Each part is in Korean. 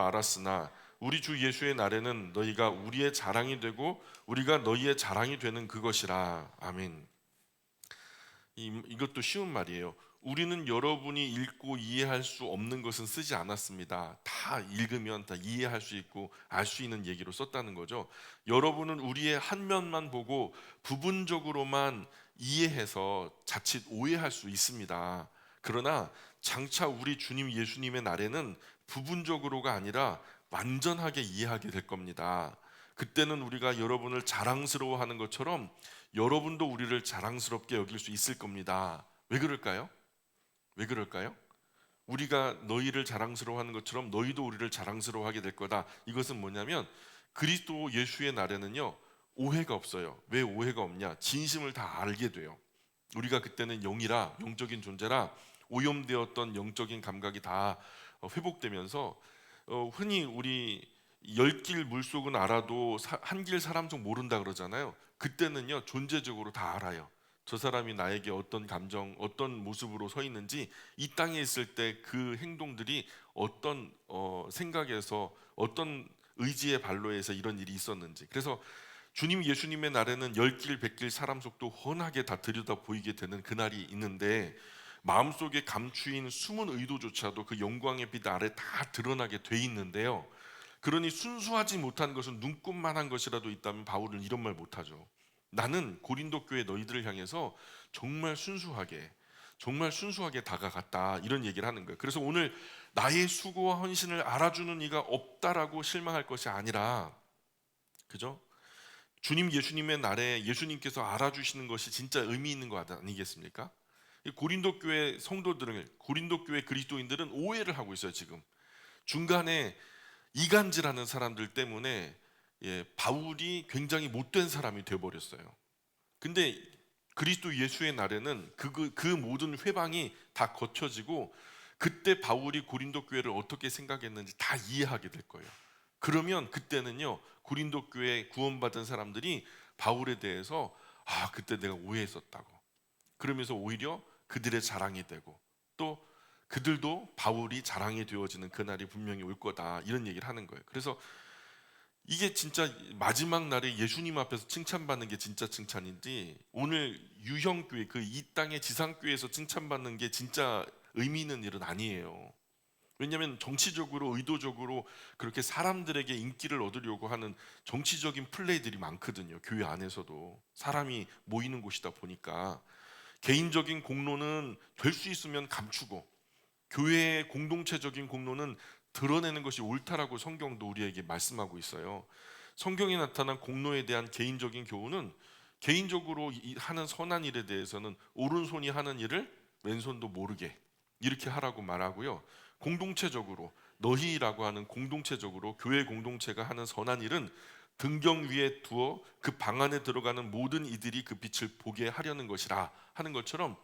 알았으나 우리 주 예수의 날에는 너희가 우리의 자랑이 되고 우리가 너희의 자랑이 되는 그것이라. 아멘. 이것도 쉬운 말이에요. 우리는 여러분이 읽고 이해할 수 없는 것은 쓰지 않았습니다. 다 읽으면 다 이해할 수 있고 알 수 있는 얘기로 썼다는 거죠. 여러분은 우리의 한 면만 보고 부분적으로만 이해해서 자칫 오해할 수 있습니다. 그러나 장차 우리 주님 예수님의 날에는 부분적으로가 아니라 완전하게 이해하게 될 겁니다. 그때는 우리가 여러분을 자랑스러워하는 것처럼 여러분도 우리를 자랑스럽게 여길 수 있을 겁니다. 왜 그럴까요? 왜 그럴까요? 우리가 너희를 자랑스러워하는 것처럼 너희도 우리를 자랑스러워하게 될 거다. 이것은 뭐냐면 그리스도 예수의 날에는요, 오해가 없어요. 왜 오해가 없냐? 진심을 다 알게 돼요. 우리가 그때는 영이라, 영적인 존재라 오염되었던 영적인 감각이 다 회복되면서 흔히 우리 열 길 물속은 알아도 한 길 사람 속 모른다 그러잖아요. 그때는요, 존재적으로 다 알아요. 저 사람이 나에게 어떤 감정, 어떤 모습으로 서 있는지, 이 땅에 있을 때 그 행동들이 어떤 생각에서, 어떤 의지의 발로에서 이런 일이 있었는지. 그래서 주님 예수님의 날에는 열 길, 백 길 사람 속도 훤하게 다 들여다 보이게 되는 그날이 있는데, 마음속에 감추인 숨은 의도조차도 그 영광의 빛 아래 다 드러나게 돼 있는데요. 그러니 순수하지 못한 것은 눈꽃만한 것이라도 있다면 바울은 이런 말 못하죠. 나는 고린도 교회 너희들을 향해서 정말 순수하게 다가갔다, 이런 얘기를 하는 거예요. 그래서 오늘 나의 수고와 헌신을 알아주는 이가 없다라고 실망할 것이 아니라, 그죠? 주님 예수님의 날에 예수님께서 알아주시는 것이 진짜 의미 있는 거 아니겠습니까? 고린도 교회 성도들은, 고린도 교회 그리스도인들은 오해를 하고 있어요. 지금 중간에 이간질하는 사람들 때문에 바울이 굉장히 못된 사람이 되어버렸어요. 근데 그리스도 예수의 날에는 그 모든 회방이 다 거쳐지고, 그때 바울이 고린도 교회를 어떻게 생각했는지 다 이해하게 될 거예요. 그러면 그때는요, 고린도 교회 구원받은 사람들이 바울에 대해서 그때 내가 오해했었다고, 그러면서 오히려 그들의 자랑이 되고, 또 그들도 바울이 자랑이 되어지는 그날이 분명히 올 거다, 이런 얘기를 하는 거예요. 그래서 이게 진짜 마지막 날에 예수님 앞에서 칭찬받는 게 진짜 칭찬인지, 오늘 유형교회, 그 이 땅의 지상교회에서 칭찬받는 게 진짜 의미 있는 일은 아니에요. 왜냐하면 정치적으로, 의도적으로 그렇게 사람들에게 인기를 얻으려고 하는 정치적인 플레이들이 많거든요. 교회 안에서도 사람이 모이는 곳이다 보니까 개인적인 공로는 될 수 있으면 감추고, 교회의 공동체적인 공로는 드러내는 것이 옳다라고 성경도 우리에게 말씀하고 있어요. 성경에 나타난 공로에 대한 개인적인 교훈은, 개인적으로 하는 선한 일에 대해서는 오른손이 하는 일을 왼손도 모르게 이렇게 하라고 말하고요. 공동체적으로, 너희라고 하는 공동체적으로 교회 공동체가 하는 선한 일은 등경 위에 두어 그 방 안에 들어가는 모든 이들이 그 빛을 보게 하려는 것이라 하는 것처럼,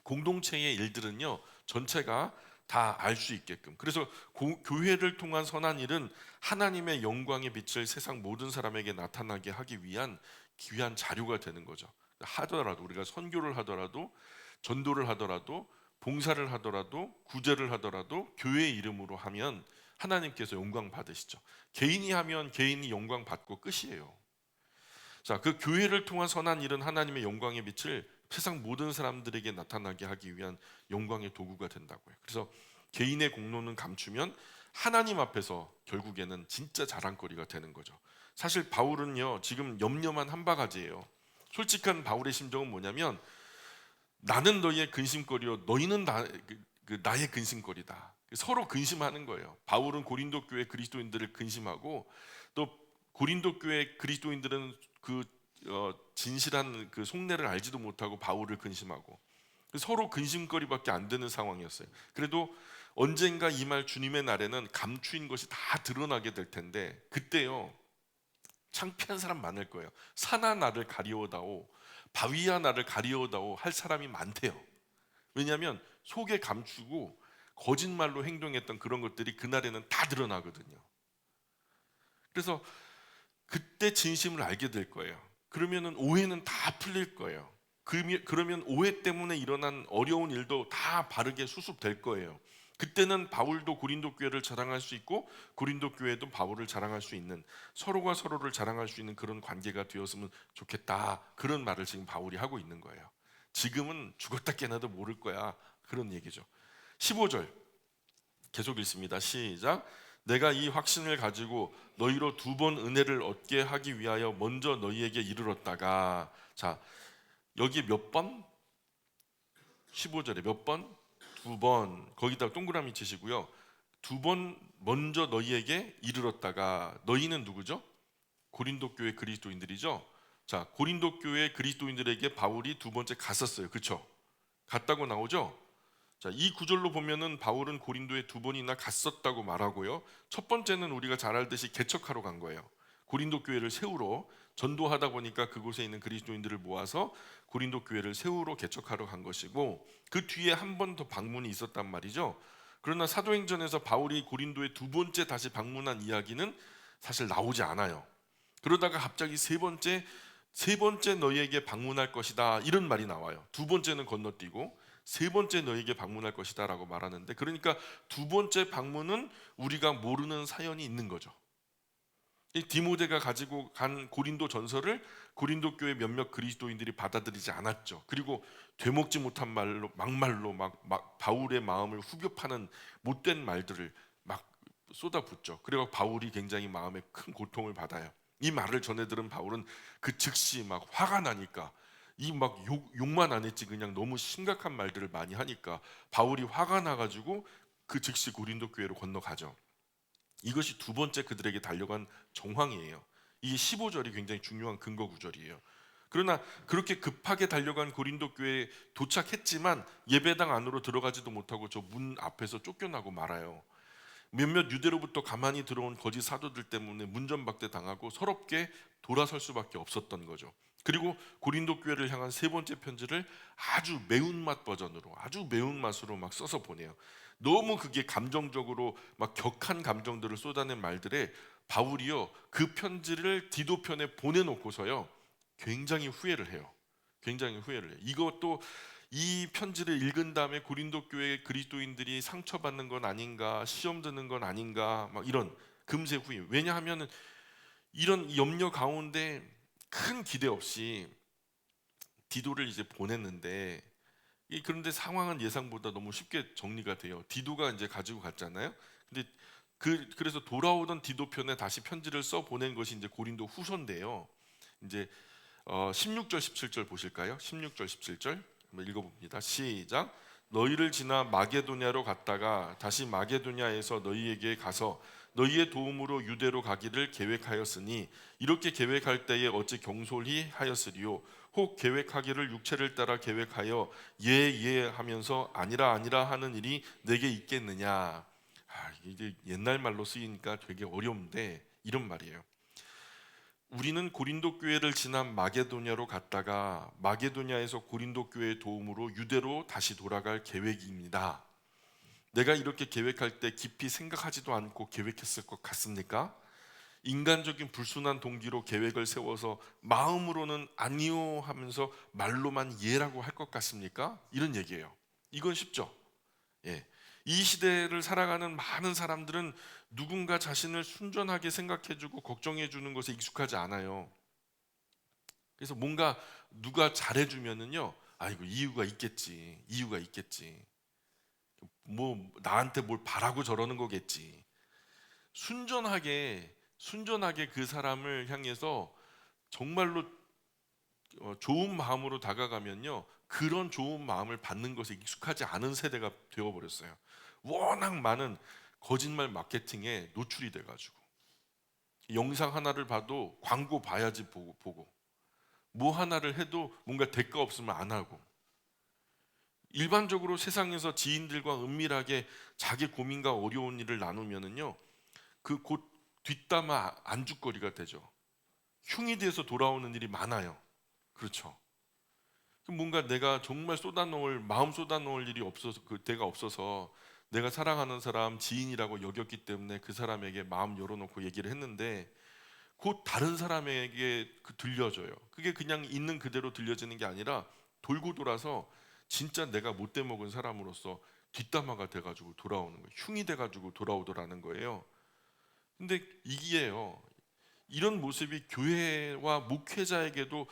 공동체의 일들은요, 전체가 다 알 수 있게끔. 그래서 교회를 통한 선한 일은 하나님의 영광의 빛을 세상 모든 사람에게 나타나게 하기 위한 귀한 자료가 되는 거죠. 하더라도, 우리가 선교를 하더라도, 전도를 하더라도, 봉사를 하더라도, 구제를 하더라도 교회의 이름으로 하면 하나님께서 영광 받으시죠. 개인이 하면 개인이 영광 받고 끝이에요. 자, 그 교회를 통한 선한 일은 하나님의 영광의 빛을 세상 모든 사람들에게 나타나게 하기 위한 영광의 도구가 된다고요. 그래서 개인의 공로는 감추면 하나님 앞에서 결국에는 진짜 자랑거리가 되는 거죠. 사실 바울은요, 지금 염려만 한 바가지예요. 솔직한 바울의 심정은 뭐냐면, 나는 너희의 근심거리요, 너희는 나의 근심거리다. 서로 근심하는 거예요. 바울은 고린도 교회 그리스도인들을 근심하고, 또 고린도 교회 그리스도인들은 진실한 그 속내를 알지도 못하고 바울을 근심하고, 서로 근심거리밖에 안 되는 상황이었어요. 그래도 언젠가 임할 주님의 날에는 감추인 것이 다 드러나게 될 텐데, 그때요, 창피한 사람 많을 거예요. 산하 나를 가리워다오, 바위야 나를 가리워다오 할 사람이 많대요. 왜냐하면 속에 감추고 거짓말로 행동했던 그런 것들이 그날에는 다 드러나거든요. 그래서 그때 진심을 알게 될 거예요. 그러면은 오해는 다 풀릴 거예요. 그러면 오해 때문에 일어난 어려운 일도 다 바르게 수습될 거예요. 그때는 바울도 고린도 교회를 자랑할 수 있고 고린도 교회도 바울을 자랑할 수 있는, 서로가 서로를 자랑할 수 있는 그런 관계가 되었으면 좋겠다. 그런 말을 지금 바울이 하고 있는 거예요. 지금은 죽었다 깨나도 모를 거야. 그런 얘기죠. 15절 계속 읽습니다. 시작. 내가 이 확신을 가지고 너희로 두 번 은혜를 얻게 하기 위하여 먼저 너희에게 이르렀다가, 자, 여기 몇 번? 15절에 몇 번? 두 번. 거기다 동그라미 치시고요. 두 번 먼저 너희에게 이르렀다가, 너희는 누구죠? 고린도 교회 그리스도인들이죠. 자, 고린도 교회 그리스도인들에게 바울이 두 번째 갔었어요. 그렇죠? 갔다고 나오죠? 자, 이 구절로 보면은 바울은 고린도에 두 번이나 갔었다고 말하고요. 첫 번째는 우리가 잘 알듯이 개척하러 간 거예요. 고린도 교회를 세우러, 전도하다 보니까 그곳에 있는 그리스도인들을 모아서 고린도 교회를 세우러 개척하러 간 것이고, 그 뒤에 한 번 더 방문이 있었단 말이죠. 그러나 사도행전에서 바울이 고린도에 두 번째 다시 방문한 이야기는 사실 나오지 않아요. 그러다가 갑자기 세 번째 너희에게 방문할 것이다, 이런 말이 나와요. 두 번째는 건너뛰고 세 번째 너희에게 방문할 것이다라고 말하는데, 그러니까 두 번째 방문은 우리가 모르는 사연이 있는 거죠. 이 디모데가 가지고 간 고린도 전서를 고린도 교회 몇몇 그리스도인들이 받아들이지 않았죠. 그리고 되먹지 못한 말로, 막말로 막 바울의 마음을 후벼 파는 못된 말들을 막 쏟아붓죠. 그리고 바울이 굉장히 마음에 큰 고통을 받아요. 이 말을 전해 들은 바울은 그 즉시 막 화가 나니까, 이 막 욕만 안 했지 그냥 너무 심각한 말들을 많이 하니까 바울이 화가 나가지고 그 즉시 고린도 교회로 건너가죠. 이것이 두 번째 그들에게 달려간 정황이에요. 이게 15절이 굉장히 중요한 근거 구절이에요. 그러나 그렇게 급하게 달려간 고린도 교회에 도착했지만 예배당 안으로 들어가지도 못하고 저 문 앞에서 쫓겨나고 말아요. 몇몇 유대로부터 가만히 들어온 거짓 사도들 때문에 문전박대 당하고 서럽게 돌아설 수밖에 없었던 거죠. 그리고 고린도 교회를 향한 세 번째 편지를 아주 매운맛 버전으로, 아주 매운맛으로 막 써서 보내요. 너무 그게 감정적으로 막 격한 감정들을 쏟아낸 말들에 바울이요, 그 편지를 디도편에 보내놓고서요 굉장히 후회를 해요. 굉장히 후회를 해요. 이것도 이 편지를 읽은 다음에 고린도 교회 그리스도인들이 상처받는 건 아닌가, 시험 드는 건 아닌가, 막 이런 금세 후회. 왜냐하면 이런 염려 가운데 큰 기대 없이 디도를 이제 보냈는데, 그런데 상황은 예상보다 너무 쉽게 정리가 돼요. 디도가 이제 가지고 갔잖아요. 근데 그래서 돌아오던 디도 편에 다시 편지를 써 보낸 것이 이제 고린도 후서인데요. 이제 16절 17절 보실까요? 16절 17절 한번 읽어봅니다. 시작. 너희를 지나 마게도냐로 갔다가 다시 마게도냐에서 너희에게 가서 너희의 도움으로 유대로 가기를 계획하였으니 이렇게 계획할 때에 어찌 경솔히 하였으리요. 혹 계획하기를 육체를 따라 계획하여 예 하면서 아니라 아니라 하는 일이 내게 있겠느냐. 이게 옛날 말로 쓰이니까 되게 어려운데 이런 말이에요. 우리는 고린도 교회를 지난 마게도냐로 갔다가 마게도냐에서 고린도 교회의 도움으로 유대로 다시 돌아갈 계획입니다. 내가 이렇게 계획할 때 깊이 생각하지도 않고 계획했을 것 같습니까? 인간적인 불순한 동기로 계획을 세워서 마음으로는 아니요 하면서 말로만 예라고 할 것 같습니까? 이런 얘기예요. 이건 쉽죠. 예. 이 시대를 살아가는 많은 사람들은 누군가 자신을 순전하게 생각해주고 걱정해주는 것에 익숙하지 않아요. 그래서 뭔가 누가 잘해주면은요, 아이고 이유가 있겠지, 이유가 있겠지. 뭐 나한테 뭘 바라고 저러는 거겠지. 순전하게 그 사람을 향해서 정말로 좋은 마음으로 다가가면요, 그런 좋은 마음을 받는 것에 익숙하지 않은 세대가 되어버렸어요. 워낙 많은 거짓말 마케팅에 노출이 돼가지고 영상 하나를 봐도 광고 봐야지 보고 뭐 하나를 해도 뭔가 대가 없으면 안 하고, 일반적으로 세상에서 지인들과 은밀하게 자기 고민과 어려운 일을 나누면은요, 그 곧 뒷담화 안주거리가 되죠. 흉이 돼서 돌아오는 일이 많아요. 그렇죠. 뭔가 내가 정말 마음 쏟아놓을 일이 없어서, 그 때가 없어서 내가 사랑하는 사람 지인이라고 여겼기 때문에 그 사람에게 마음 열어놓고 얘기를 했는데 곧 다른 사람에게 들려져요. 그게 그냥 있는 그대로 들려지는 게 아니라 돌고 돌아서 진짜 내가 못돼 먹은 사람으로서 뒷담화가 돼가지고 돌아오는 거예요. 흉이 돼가지고 돌아오더라는 거예요. 근데 이게요, 이런 모습이 교회와 목회자에게도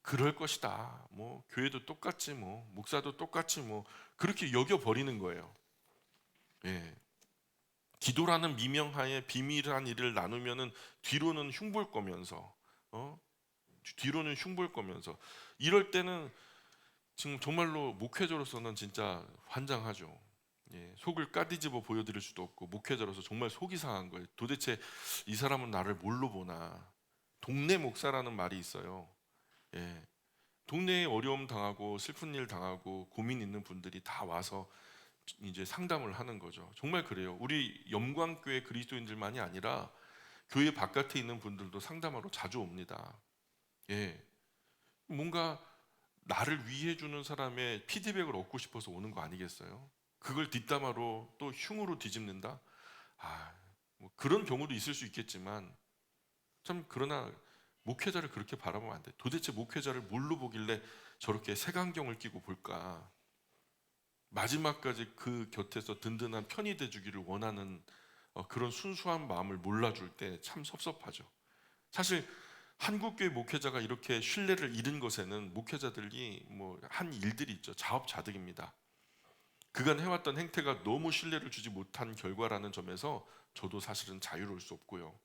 그럴 것이다. 뭐 교회도 똑같지, 뭐 목사도 똑같지, 뭐 그렇게 여겨 버리는 거예요. 예. 기도라는 미명하에 비밀한 일을 나누면은 뒤로는 흉볼 거면서, 어? 뒤로는 흉볼 거면서, 이럴 때는 지금 정말로 목회자로서는 진짜 환장하죠. 예, 속을 까디집어 보여드릴 수도 없고, 목회자로서 정말 속이 상한 거예요. 도대체 이 사람은 나를 뭘로 보나. 동네 목사라는 말이 있어요. 예, 동네에 어려움 당하고 슬픈 일 당하고 고민 있는 분들이 다 와서 이제 상담을 하는 거죠. 정말 그래요. 우리 영광교회 그리스도인들만이 아니라 교회 바깥에 있는 분들도 상담하러 자주 옵니다. 예, 뭔가 나를 위해 주는 사람의 피드백을 얻고 싶어서 오는 거 아니겠어요? 그걸 뒷담화로 또 흉으로 뒤집는다? 아, 뭐 그런 경우도 있을 수 있겠지만, 참 그러나 목회자를 그렇게 바라보면 안 돼. 도대체 목회자를 뭘로 보길래 저렇게 색안경을 끼고 볼까? 마지막까지 그 곁에서 든든한 편이 돼주기를 원하는 그런 순수한 마음을 몰라줄 때 참 섭섭하죠. 사실 한국교회 목회자가 이렇게 신뢰를 잃은 것에는 목회자들이 뭐 한 일들이 있죠. 자업자득입니다. 그간 해왔던 행태가 너무 신뢰를 주지 못한 결과라는 점에서 저도 사실은 자유로울 수 없고요.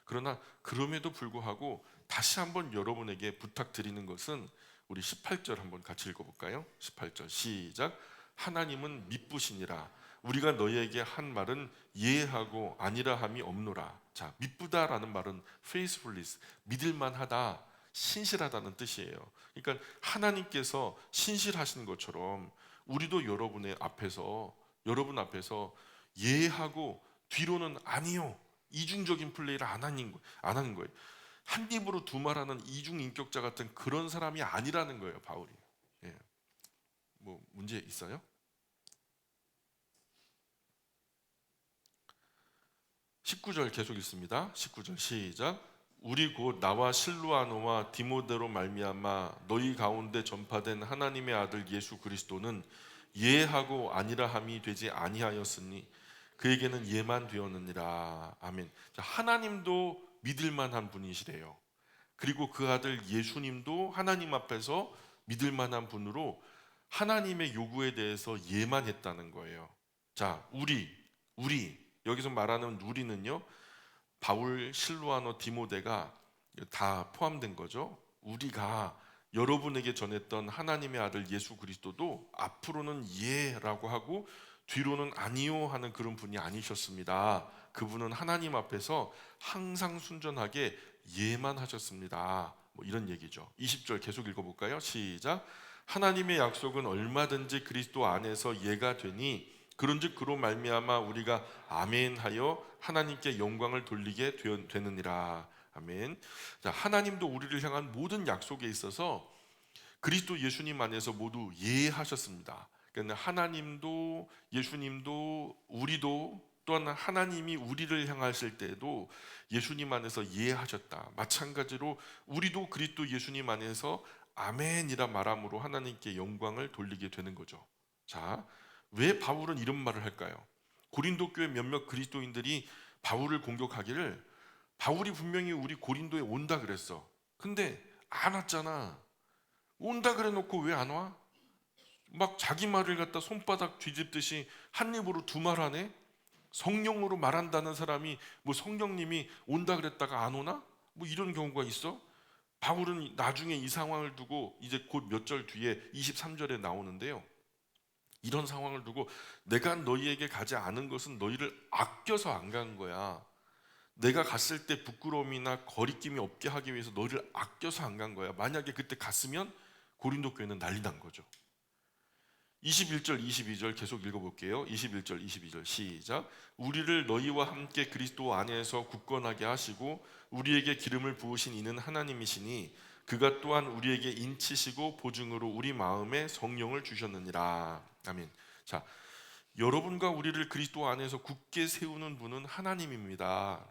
그러나 그럼에도 불구하고 다시 한번 여러분에게 부탁드리는 것은, 우리 18절 한번 같이 읽어볼까요? 18절 시작. 하나님은 미쁘시니라. 우리가 너희에게 한 말은 예하고 아니라 함이 없노라. 자, 미쁘다라는 말은 faithfulness, 믿을만하다, 신실하다는 뜻이에요. 그러니까 하나님께서 신실하신 것처럼 우리도 여러분 앞에서 예하고 뒤로는 아니요, 이중적인 플레이를 안 하는 거예요. 한 입으로 두 말하는 이중인격자 같은 그런 사람이 아니라는 거예요, 바울이. 예. 뭐 문제 있어요? 19절 계속 읽습니다. 19절 시작. 우리 곧 나와 실루아노와 디모데로 말미암아 너희 가운데 전파된 하나님의 아들 예수 그리스도는 예하고 아니라함이 되지 아니하였으니 그에게는 예만 되었느니라. 아멘. 자, 하나님도 믿을 만한 분이시래요. 그리고 그 아들 예수님도 하나님 앞에서 믿을 만한 분으로 하나님의 요구에 대해서 예만 했다는 거예요. 자, 우리 여기서 말하는 우리는요, 바울, 실루아노, 디모데가 다 포함된 거죠. 우리가 여러분에게 전했던 하나님의 아들 예수 그리스도도 앞으로는 예라고 하고 뒤로는 아니요 하는 그런 분이 아니셨습니다. 그분은 하나님 앞에서 항상 순전하게 예만 하셨습니다. 뭐 이런 얘기죠. 20절 계속 읽어볼까요? 시작. 하나님의 약속은 얼마든지 그리스도 안에서 예가 되니 그런즉 그로 말미암아 우리가 아멘하여 하나님께 영광을 돌리게 되느니라. 아멘. 자, 하나님도 우리를 향한 모든 약속에 있어서 그리스도 예수님 안에서 모두 예하셨습니다. 그러니까 하나님도 예수님도 우리도 또한 하나님이 우리를 향하실 때에도 예수님 안에서 예하셨다. 마찬가지로 우리도 그리스도 예수님 안에서 아멘이라 말함으로 하나님께 영광을 돌리게 되는 거죠. 자, 왜 바울은 이런 말을 할까요? 고린도 교회 몇몇 그리스도인들이 바울을 공격하기를, 바울이 분명히 우리 고린도에 온다 그랬어. 근데 안 왔잖아. 온다 그래 놓고 왜 안 와? 막 자기 말을 갖다 손바닥 뒤집듯이 한 입으로 두 말 하네? 성령으로 말한다는 사람이 뭐 성령님이 온다 그랬다가 안 오나? 뭐 이런 경우가 있어? 바울은 나중에 이 상황을 두고 이제 곧 몇 절 뒤에 23절에 나오는데요. 이런 상황을 두고 내가 너희에게 가지 않은 것은 너희를 아껴서 안 간 거야. 내가 갔을 때 부끄러움이나 거리낌이 없게 하기 위해서 너희를 아껴서 안 간 거야. 만약에 그때 갔으면 고린도 교회는 난리 난 거죠. 21절 22절 계속 읽어볼게요. 21절 22절 시작. 우리를 너희와 함께 그리스도 안에서 굳건하게 하시고 우리에게 기름을 부으신 이는 하나님이시니 그가 또한 우리에게 인치시고 보증으로 우리 마음에 성령을 주셨느니라. 아멘. 자, 여러분과 우리를 그리스도 안에서 굳게 세우는 분은 하나님입니다.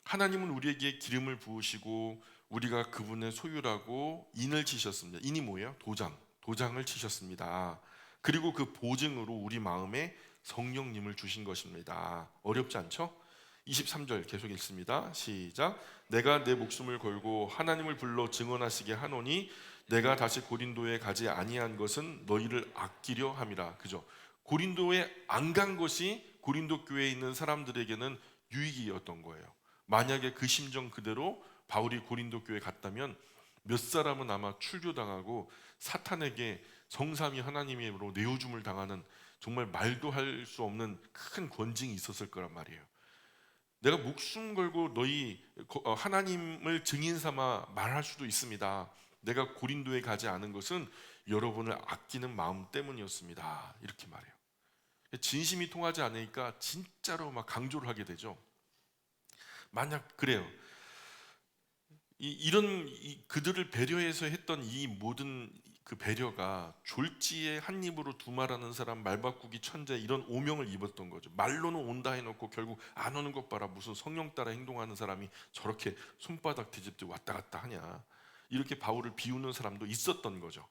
하나님은 우리에게 기름을 부으시고 우리가 그분의 소유라고 인을 치셨습니다. 인이 뭐예요? 도장을 치셨습니다. 그리고 그 보증으로 우리 마음에 성령님을 주신 것입니다. 어렵지 않죠? 23절 계속 읽습니다. 시작. 내가 내 목숨을 걸고 하나님을 불러 증언하시게 하노니 내가 다시 고린도에 가지 아니한 것은 너희를 아끼려 함이라. 그죠? 고린도에 안 간 것이 고린도 교회에 있는 사람들에게는 유익이었던 거예요. 만약에 그 심정 그대로 바울이 고린도 교회에 갔다면 몇 사람은 아마 출교당하고 사탄에게 성삼위 하나님으로 내어줌을 당하는 정말 말도 할 수 없는 큰 권징이 있었을 거란 말이에요. 내가 목숨 걸고 너희 하나님을 증인 삼아 말할 수도 있습니다. 내가 고린도에 가지 않은 것은 여러분을 아끼는 마음 때문이었습니다. 이렇게 말해요. 진심이 통하지 않으니까 진짜로 막 강조를 하게 되죠. 만약 그래요. 이런 그들을 배려해서 했던 이 모든 그 배려가 졸지에 한 입으로 두 말하는 사람, 말바꾸기 천재, 이런 오명을 입었던 거죠. 말로는 온다 해놓고 결국 안 오는 것 봐라, 무슨 성령 따라 행동하는 사람이 저렇게 손바닥 뒤집듯 왔다 갔다 하냐, 이렇게 바울을 비우는 사람도 있었던 거죠.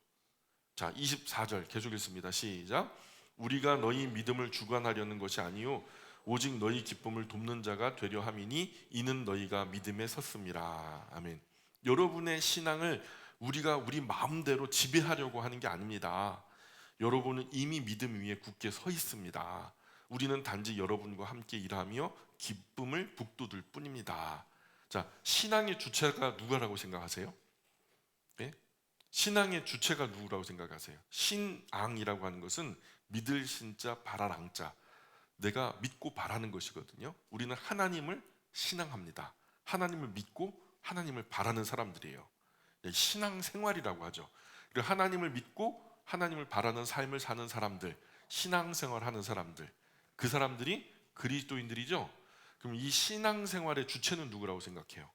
자, 24절 계속 읽습니다. 시작. 우리가 너희 믿음을 주관하려는 것이 아니요 오직 너희 기쁨을 돕는 자가 되려 함이니 이는 너희가 믿음에 섰음이라. 아멘. 여러분의 신앙을 우리가 우리 마음대로 지배하려고 하는 게 아닙니다. 여러분은 이미 믿음 위에 굳게 서 있습니다. 우리는 단지 여러분과 함께 일하며 기쁨을 북돋을 뿐입니다. 자, 신앙의 주체가 누구라고 생각하세요? 네? 신앙의 주체가 누구라고 생각하세요? 신앙이라고 하는 것은 믿을 신자 바랄 앙자, 내가 믿고 바라는 것이거든요. 우리는 하나님을 신앙합니다. 하나님을 믿고 하나님을 바라는 사람들이에요. 신앙생활이라고 하죠. 그리고 하나님을 믿고 하나님을 바라는 삶을 사는 사람들, 신앙생활하는 사람들, 그 사람들이 그리스도인들이죠. 그럼 이 신앙생활의 주체는 누구라고 생각해요?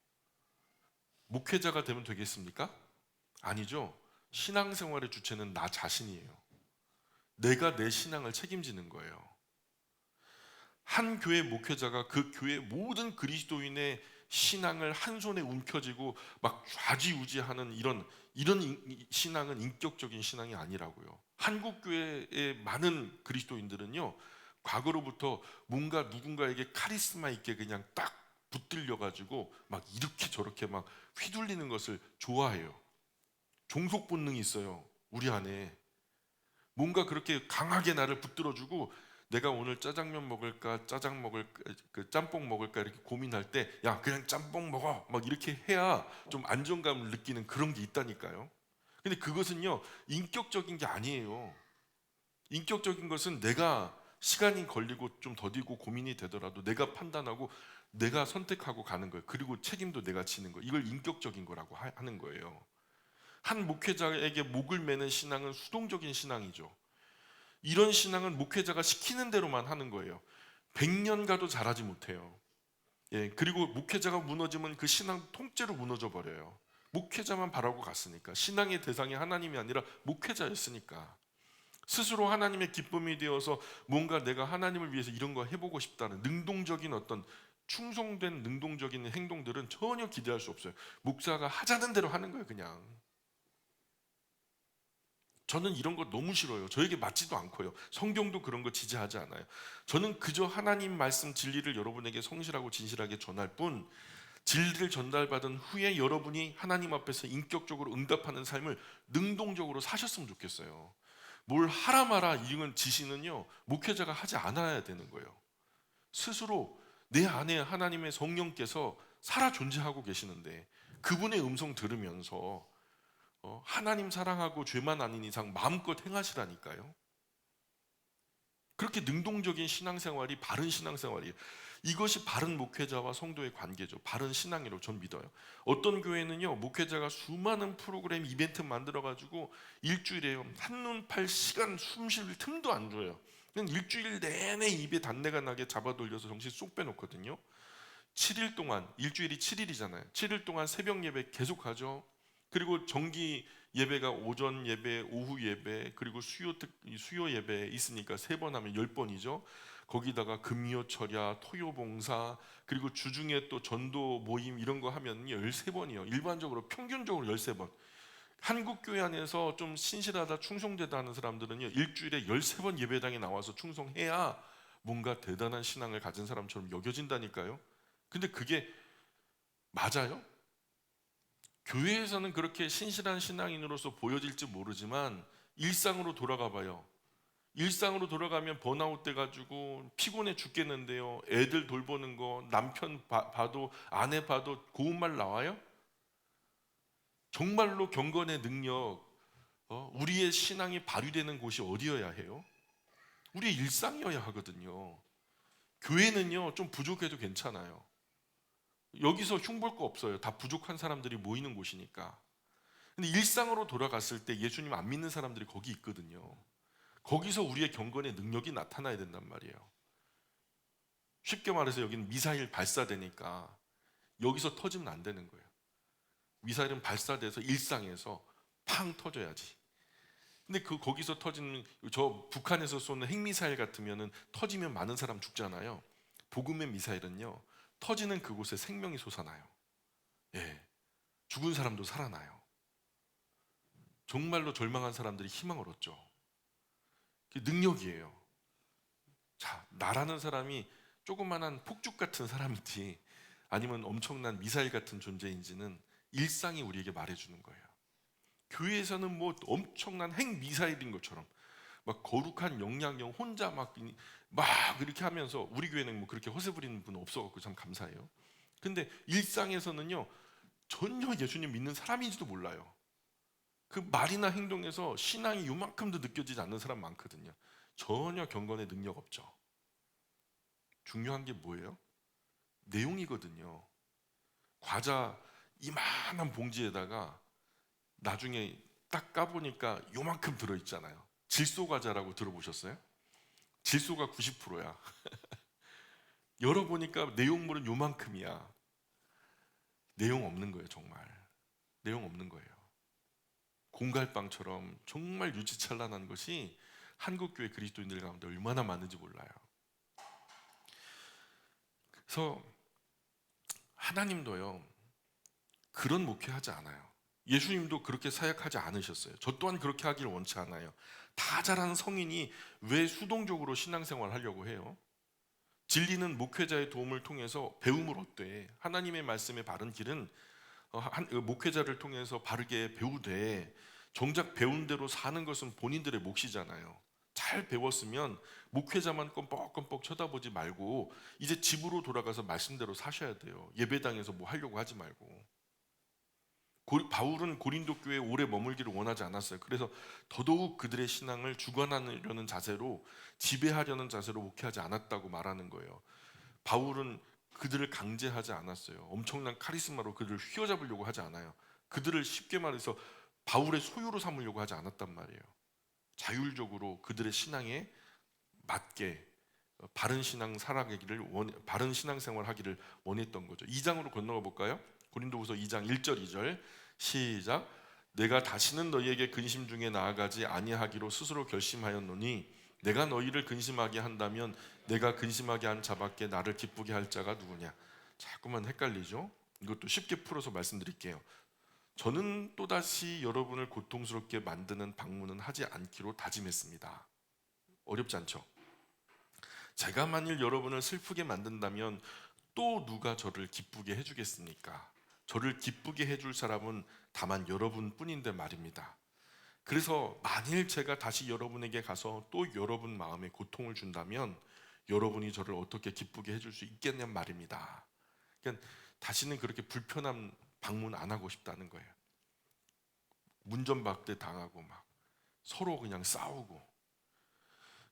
목회자가 되면 되겠습니까? 아니죠. 신앙생활의 주체는 나 자신이에요. 내가 내 신앙을 책임지는 거예요. 한 교회 목회자가 그 교회 모든 그리스도인의 신앙을 한 손에 움켜쥐고 막 좌지우지하는 이런 신앙은 인격적인 신앙이 아니라고요. 한국 교회의 많은 그리스도인들은요, 과거로부터 뭔가 누군가에게 카리스마 있게 그냥 딱 붙들려 가지고 막 이렇게 저렇게 막 휘둘리는 것을 좋아해요. 종속 본능이 있어요, 우리 안에. 뭔가 그렇게 강하게 나를 붙들어주고 내가 오늘 짜장면 먹을까 짜장 먹을까 그 짬뽕 먹을까 이렇게 고민할 때 야 그냥 짬뽕 먹어 막 이렇게 해야 좀 안정감을 느끼는 그런 게 있다니까요. 근데 그것은요 인격적인 게 아니에요. 인격적인 것은 내가 시간이 걸리고 좀 더디고 고민이 되더라도 내가 판단하고 내가 선택하고 가는 거예요. 그리고 책임도 내가 지는 거예요. 이걸 인격적인 거라고 하는 거예요. 한 목회자에게 목을 매는 신앙은 수동적인 신앙이죠. 이런 신앙은 목회자가 시키는 대로만 하는 거예요. 100년 가도 잘하지 못해요. 예, 그리고 목회자가 무너지면 그 신앙 통째로 무너져 버려요. 목회자만 바라고 갔으니까. 신앙의 대상이 하나님이 아니라 목회자였으니까. 스스로 하나님의 기쁨이 되어서 뭔가 내가 하나님을 위해서 이런 거 해보고 싶다는 능동적인 어떤 충성된 능동적인 행동들은 전혀 기대할 수 없어요. 목사가 하자는 대로 하는 거예요, 그냥. 저는 이런 거 너무 싫어요. 저에게 맞지도 않고요. 성경도 그런 거 지지하지 않아요. 저는 그저 하나님 말씀 진리를 여러분에게 성실하고 진실하게 전할 뿐, 진리를 전달받은 후에 여러분이 하나님 앞에서 인격적으로 응답하는 삶을 능동적으로 사셨으면 좋겠어요. 뭘 하라 마라 이런 지시는요 목회자가 하지 않아야 되는 거예요. 스스로 내 안에 하나님의 성령께서 살아 존재하고 계시는데 그분의 음성 들으면서 하나님 사랑하고 죄만 아닌 이상 마음껏 행하시라니까요. 그렇게 능동적인 신앙생활이 바른 신앙생활이에요. 이것이 바른 목회자와 성도의 관계죠. 바른 신앙이라고 전 믿어요. 어떤 교회는요 목회자가 수많은 프로그램 이벤트 만들어가지고 일주일에 한눈 팔 시간 숨 쉴 틈도 안 줘요. 그냥 일주일 내내 입에 단내가 나게 잡아 돌려서 정신 쏙 빼놓거든요. 7일 동안, 일주일이 7일이잖아요 7일 동안 새벽 예배 계속 하죠. 그리고 정기 예배가 오전 예배, 오후 예배, 그리고 수요 예배 있으니까 3번 하면 10번이죠. 거기다가 금요 철야, 토요 봉사, 그리고 주중에 또 전도 모임 이런 거 하면 13번이요. 일반적으로 평균적으로 13번. 한국 교회 안에서 좀 신실하다, 충성되다 하는 사람들은요, 일주일에 13번 예배당에 나와서 충성해야 뭔가 대단한 신앙을 가진 사람처럼 여겨진다니까요. 근데 그게 맞아요? 교회에서는 그렇게 신실한 신앙인으로서 보여질지 모르지만 일상으로 돌아가 봐요. 일상으로 돌아가면 번아웃 돼가지고 피곤해 죽겠는데요. 애들 돌보는 거, 남편 봐도 아내 봐도 고운 말 나와요? 정말로 경건의 능력, 우리의 신앙이 발휘되는 곳이 어디여야 해요? 우리의 일상이어야 하거든요. 교회는요 좀 부족해도 괜찮아요. 여기서 흉볼 거 없어요. 다 부족한 사람들이 모이는 곳이니까. 근데 일상으로 돌아갔을 때 예수님 안 믿는 사람들이 거기 있거든요. 거기서 우리의 경건의 능력이 나타나야 된단 말이에요. 쉽게 말해서 여기는 미사일 발사되니까 여기서 터지면 안 되는 거예요. 미사일은 발사돼서 일상에서 팡 터져야지. 근데 거기서 터지는, 저 북한에서 쏘는 핵미사일 같으면은 터지면 많은 사람 죽잖아요. 복음의 미사일은요 터지는 그곳에 생명이 솟아나요. 예, 죽은 사람도 살아나요. 정말로 절망한 사람들이 희망을 얻죠. 그게 능력이에요. 자, 나라는 사람이 조그만한 폭죽 같은 사람인지 아니면 엄청난 미사일 같은 존재인지는 일상이 우리에게 말해주는 거예요. 교회에서는 뭐 엄청난 핵 미사일인 것처럼 막 거룩한 영향력 혼자 막 이렇게 하면서, 우리 교회는 뭐 그렇게 허세 부리는 분 없어갖고 참 감사해요. 근데 일상에서는요 전혀 예수님 믿는 사람인지도 몰라요. 그 말이나 행동에서 신앙이 요만큼도 느껴지지 않는 사람 많거든요. 전혀 경건의 능력 없죠. 중요한 게 뭐예요? 내용이거든요. 과자 이만한 봉지에다가 나중에 딱 까보니까 요만큼 들어있잖아요. 질소 과자라고 들어보셨어요? 질소가 90%야. 열어보니까 내용물은 요만큼이야. 내용 없는 거예요, 정말. 내용 없는 거예요. 공갈빵처럼 정말 유치찬란한 것이 한국교회 그리스도인들 가운데 얼마나 많은지 몰라요. 그래서 하나님도요 그런 목회하지 않아요. 예수님도 그렇게 사역하지 않으셨어요. 저 또한 그렇게 하기를 원치 않아요. 다 자란 성인이 왜 수동적으로 신앙생활 하려고 해요? 진리는 목회자의 도움을 통해서 배움을 얻되, 하나님의 말씀의 바른 길은 목회자를 통해서 바르게 배우되, 정작 배운 대로 사는 것은 본인들의 몫이잖아요. 잘 배웠으면 목회자만 껌뻑껌뻑 쳐다보지 말고 이제 집으로 돌아가서 말씀대로 사셔야 돼요. 예배당에서 뭐 하려고 하지 말고. 바울은 고린도 교회에 오래 머물기를 원하지 않았어요. 그래서 더더욱 그들의 신앙을 주관하려는 자세로, 지배하려는 자세로 목회하지 않았다고 말하는 거예요. 바울은 그들을 강제하지 않았어요. 엄청난 카리스마로 그들을 휘어잡으려고 하지 않아요. 그들을 쉽게 말해서 바울의 소유로 삼으려고 하지 않았단 말이에요. 자율적으로 그들의 신앙에 맞게 바른 신앙 살아가기를 바른 신앙생활 하기를 원했던 거죠. 2장으로 건너가 볼까요? 고린도후서 2장 1절 2절 시작. 내가 다시는 너희에게 근심 중에 나아가지 아니하기로 스스로 결심하였노니 내가 너희를 근심하게 한다면 내가 근심하게 한 자밖에 나를 기쁘게 할 자가 누구냐. 자꾸만 헷갈리죠. 이것도 쉽게 풀어서 말씀드릴게요. 저는 또다시 여러분을 고통스럽게 만드는 방문은 하지 않기로 다짐했습니다. 어렵지 않죠? 제가 만일 여러분을 슬프게 만든다면 또 누가 저를 기쁘게 해주겠습니까? 저를 기쁘게 해줄 사람은 다만 여러분뿐인데 말입니다. 그래서 만일 제가 다시 여러분에게 가서 또 여러분 마음에 고통을 준다면 여러분이 저를 어떻게 기쁘게 해줄 수 있겠냔 말입니다. 그러니까 다시는 그렇게 불편한 방문 안 하고 싶다는 거예요. 문전박대 당하고 막 서로 그냥 싸우고.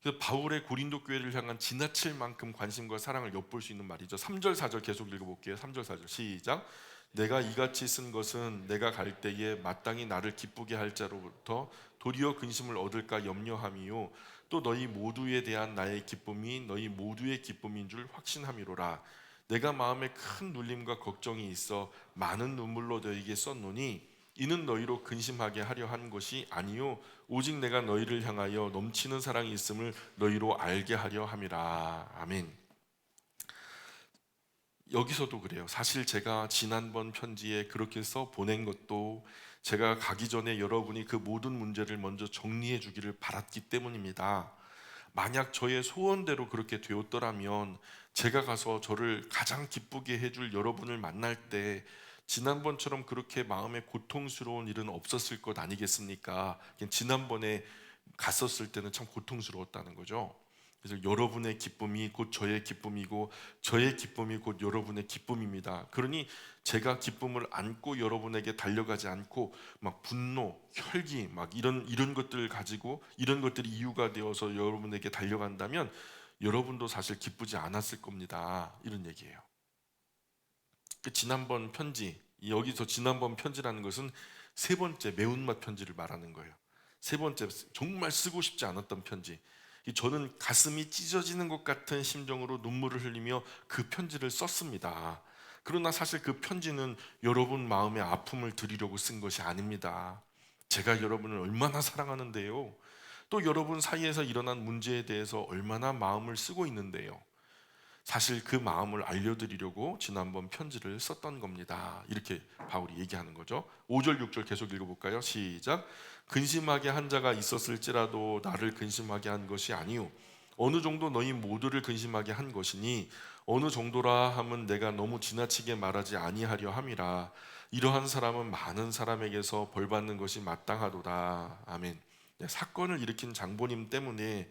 그래서 바울의 고린도 교회를 향한 지나칠 만큼 관심과 사랑을 엿볼 수 있는 말이죠. 3절 4절 계속 읽어볼게요. 3절 4절 시작. 내가 이같이 쓴 것은 내가 갈 때에 마땅히 나를 기쁘게 할 자로부터 도리어 근심을 얻을까 염려함이요 또 너희 모두에 대한 나의 기쁨이 너희 모두의 기쁨인 줄 확신함이로라. 내가 마음에 큰 눌림과 걱정이 있어 많은 눈물로 너희에게 썼노니 이는 너희로 근심하게 하려 한 것이 아니요 오직 내가 너희를 향하여 넘치는 사랑이 있음을 너희로 알게 하려 함이라. 아멘. 여기서도 그래요. 사실 제가 지난번 편지에 그렇게 써 보낸 것도 제가 가기 전에 여러분이 그 모든 문제를 먼저 정리해 주기를 바랐기 때문입니다. 만약 저의 소원대로 그렇게 되었더라면 제가 가서 저를 가장 기쁘게 해줄 여러분을 만날 때 지난번처럼 그렇게 마음에 고통스러운 일은 없었을 것 아니겠습니까? 그냥 지난번에 갔었을 때는 참 고통스러웠다는 거죠. 그래서 여러분의 기쁨이 곧 저의 기쁨이고 저의 기쁨이 곧 여러분의 기쁨입니다. 그러니 제가 기쁨을 안고 여러분에게 달려가지 않고 막 분노, 혈기 막 이런 것들을 가지고 이런 것들이 이유가 되어서 여러분에게 달려간다면 여러분도 사실 기쁘지 않았을 겁니다. 이런 얘기예요. 그 지난번 편지, 여기서 지난번 편지라는 것은 세 번째 매운맛 편지를 말하는 거예요. 세 번째 정말 쓰고 싶지 않았던 편지. 저는 가슴이 찢어지는 것 같은 심정으로 눈물을 흘리며 그 편지를 썼습니다. 그러나 사실 그 편지는 여러분 마음의 아픔을 드리려고 쓴 것이 아닙니다. 제가 여러분을 얼마나 사랑하는데요. 또 여러분 사이에서 일어난 문제에 대해서 얼마나 마음을 쓰고 있는데요. 사실 그 마음을 알려드리려고 지난번 편지를 썼던 겁니다. 이렇게 바울이 얘기하는 거죠. 5절 6절 계속 읽어볼까요? 시작. 근심하게 한 자가 있었을지라도 나를 근심하게 한 것이 아니요 어느 정도 너희 모두를 근심하게 한 것이니 어느 정도라 함은 내가 너무 지나치게 말하지 아니하려 함이라. 이러한 사람은 많은 사람에게서 벌받는 것이 마땅하도다. 아멘. 네, 사건을 일으킨 장본인 때문에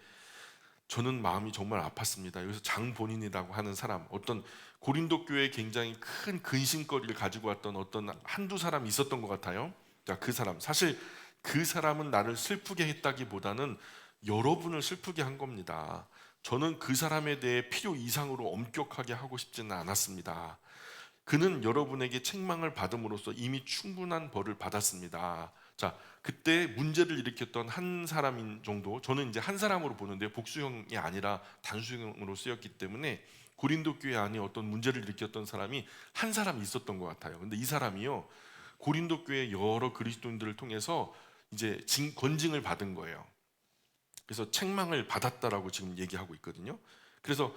저는 마음이 정말 아팠습니다. 여기서 장본인이라고 하는 사람, 어떤 고린도 교회에 굉장히 큰 근심거리를 가지고 왔던 어떤 한두 사람이 있었던 것 같아요. 자, 그 사람, 사실 그 사람은 나를 슬프게 했다기보다는 여러분을 슬프게 한 겁니다. 저는 그 사람에 대해 필요 이상으로 엄격하게 하고 싶지는 않았습니다. 그는 여러분에게 책망을 받음으로써 이미 충분한 벌을 받았습니다. 자, 그때 문제를 일으켰던 한 사람인 정도, 저는 이제 한 사람으로 보는데 복수형이 아니라 단수형으로 쓰였기 때문에 고린도 교회 안에 어떤 문제를 일으켰던 사람이 한 사람 있었던 것 같아요. 근데 이 사람이요, 고린도 교회 여러 그리스도인들을 통해서 이제 건징을 받은 거예요. 그래서 책망을 받았다라고 지금 얘기하고 있거든요. 그래서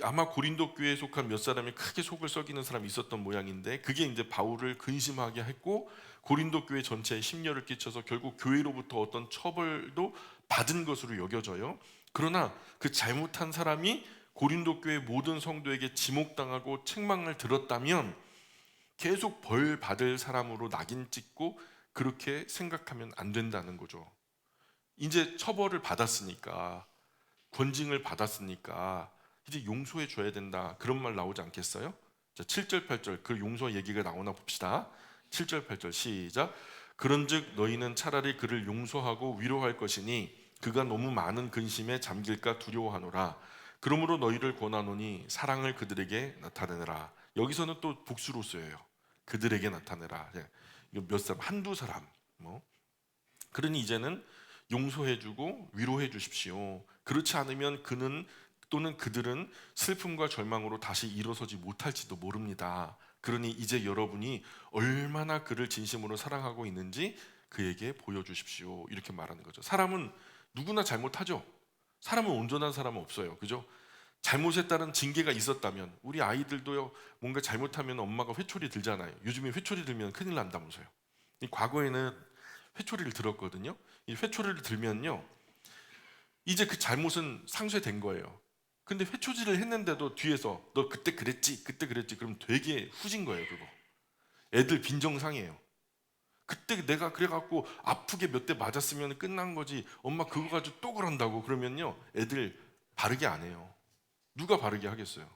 아마 고린도 교회에 속한 몇 사람이 크게 속을 썩이는 사람이 있었던 모양인데 그게 이제 바울을 근심하게 했고 고린도 교회 전체에 심려를 끼쳐서 결국 교회로부터 어떤 처벌도 받은 것으로 여겨져요. 그러나 그 잘못한 사람이 고린도 교회 모든 성도에게 지목당하고 책망을 들었다면 계속 벌 받을 사람으로 낙인 찍고 그렇게 생각하면 안 된다는 거죠. 이제 처벌을 받았으니까, 권징을 받았으니까 이제 용서해 줘야 된다, 그런 말 나오지 않겠어요? 자, 7절 8절 그 용서 얘기가 나오나 봅시다. 7절 8절 시작. 그런즉 너희는 차라리 그를 용서하고 위로할 것이니 그가 너무 많은 근심에 잠길까 두려워하노라. 그러므로 너희를 권하노니 사랑을 그들에게 나타내라. 여기서는 또 복수로 쓰여요. 그들에게 나타내라. 예, 이거 몇 사람, 한두 사람. 그러니 이제는 용서해주고 위로해 주십시오. 그렇지 않으면 그는 또는 그들은 슬픔과 절망으로 다시 일어서지 못할지도 모릅니다. 그러니 이제 여러분이 얼마나 그를 진심으로 사랑하고 있는지 그에게 보여주십시오. 이렇게 말하는 거죠. 사람은 누구나 잘못하죠. 사람은 온전한 사람은 없어요. 그죠? 잘못에 따른 징계가 있었다면 우리 아이들도요, 뭔가 잘못하면 엄마가 회초리 들잖아요. 요즘에 회초리 들면 큰일 난다면서요. 과거에는 회초리를 들었거든요. 이 회초리를 들면요, 이제 그 잘못은 상쇄된 거예요. 근데 회초지를 했는데도 뒤에서 너 그때 그랬지, 그때 그랬지, 그럼 되게 후진 거예요. 그거 애들 빈정상이에요. 그때 내가 그래갖고 아프게 몇 대 맞았으면 끝난 거지, 엄마 그거 가지고 또 그런다고 그러면요, 애들 바르게 안 해요. 누가 바르게 하겠어요?